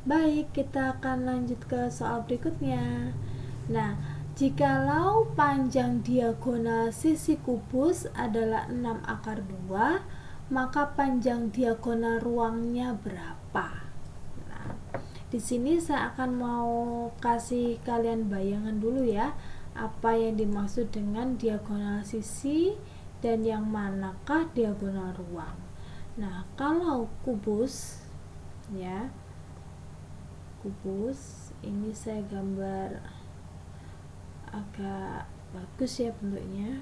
Baik, kita akan lanjut ke soal berikutnya. Nah, jikalau panjang diagonal sisi kubus adalah 6 akar 2, maka panjang diagonal ruangnya berapa? Nah, di sini saya akan mau kasih kalian bayangan dulu ya, apa yang dimaksud dengan diagonal sisi dan yang manakah diagonal ruang. Nah, kalau kubus ya, kubus ini saya gambar agak bagus ya bentuknya.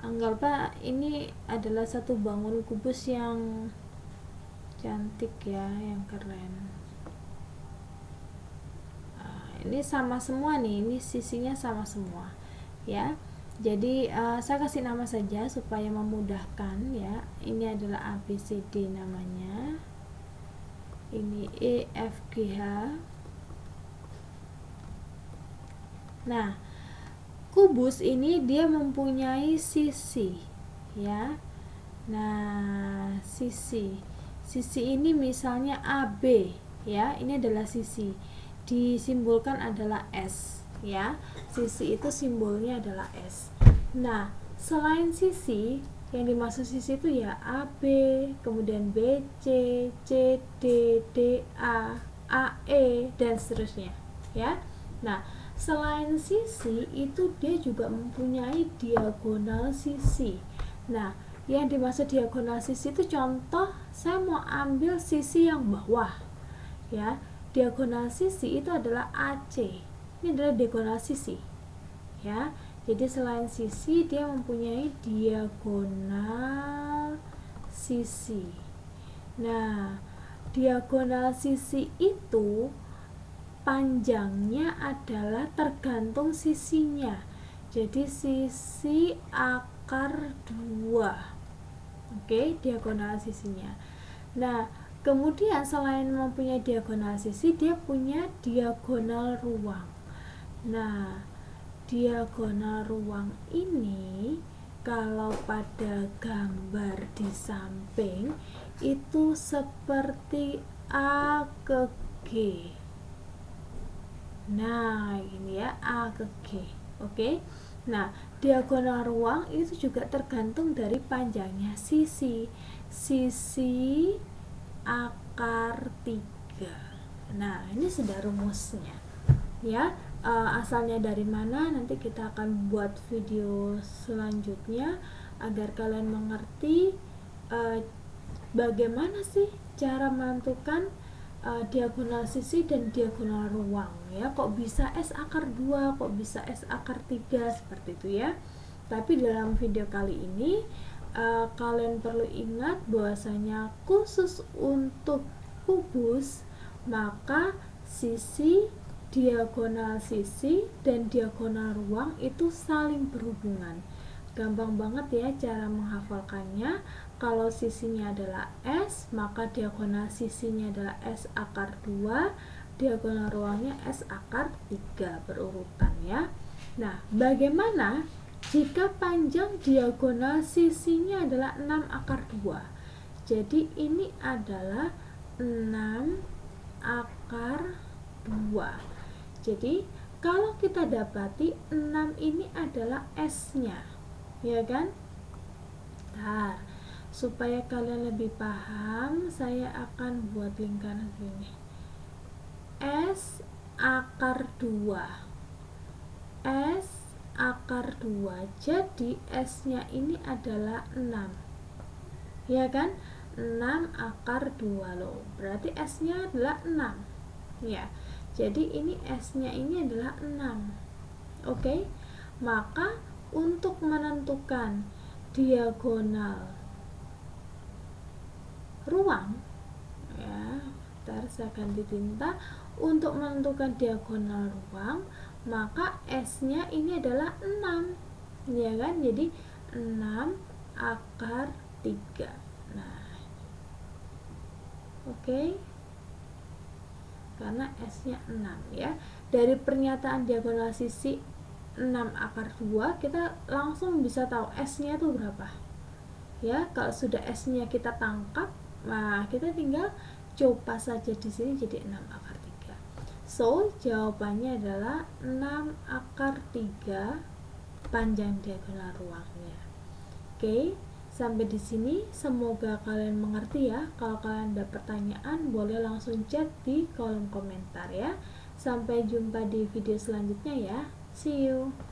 Anggaplah ini adalah satu bangun kubus yang cantik ya, yang keren. Ini sama semua nih, ini sisinya sama semua ya. Jadi saya kasih nama saja supaya memudahkan ya. Ini adalah ABCD namanya, ini EFGH. Nah, kubus ini dia mempunyai sisi ya. Nah, sisi ini misalnya AB ya, ini adalah sisi, disimbolkan adalah S ya. Sisi itu simbolnya adalah S. Nah, selain sisi, yang dimaksud sisi itu ya AB, kemudian BC, CD, DA, AE dan seterusnya ya. Nah, selain sisi itu dia juga mempunyai diagonal sisi. Nah, yang dimaksud diagonal sisi itu contoh saya mau ambil sisi yang bawah ya. Diagonal sisi itu adalah AC. Ini adalah diagonal sisi ya. Jadi selain sisi dia mempunyai diagonal sisi. Nah, diagonal sisi itu panjangnya adalah tergantung sisinya. Jadi sisi akar 2. Oke, diagonal sisinya. Nah, kemudian selain mempunyai diagonal sisi, dia punya diagonal ruang. Nah, diagonal ruang ini kalau pada gambar di samping itu seperti A ke G. Nah, ini ya, A ke G. Oke. Nah, diagonal ruang itu juga tergantung dari panjangnya sisi. Sisi akar 3. Nah, ini sudah rumusnya. Ya, asalnya dari mana nanti kita akan buat video selanjutnya agar kalian mengerti bagaimana sih cara menentukan diagonal sisi dan diagonal ruang ya. Kok bisa S akar 2, kok bisa S akar 3 seperti itu ya. Tapi dalam video kali ini kalian perlu ingat bahwasanya khusus untuk kubus maka sisi, diagonal sisi dan diagonal ruang itu saling berhubungan. Gampang banget ya cara menghafalkannya. Kalau sisinya adalah S, maka diagonal sisinya adalah S akar 2, diagonal ruangnya S akar 3 berurutan ya. Nah, bagaimana jika panjang diagonal sisinya adalah 6 akar 2? Jadi ini adalah 6 akar 2. Jadi kalau kita dapati 6 ini adalah S-nya, ya kan? Nah, supaya kalian lebih paham, saya akan buat lingkaran ini. S akar 2. S akar 2. Jadi S-nya ini adalah 6. Ya kan? 6 akar 2 loh. Berarti S-nya adalah 6. Ya. Jadi ini S-nya ini adalah 6. Oke? Maka untuk menentukan diagonal ruang ya, ntar saya ganti tinta. Untuk menentukan diagonal ruang maka S-nya ini adalah 6 ya kan. Jadi 6 akar 3. Nah, oke. Karena S-nya 6 ya. Dari pernyataan diagonal sisi 6 akar 2 kita langsung bisa tahu S-nya itu berapa. ya. Kalau sudah S-nya kita tangkap, nah kita tinggal coba saja di sini jadi 6 akar 3. So, jawabannya adalah 6 akar 3 panjang diagonal ruangnya. Oke, sampai di sini semoga kalian mengerti ya. Kalau kalian ada pertanyaan boleh langsung chat di kolom komentar ya. Sampai jumpa di video selanjutnya ya. See you.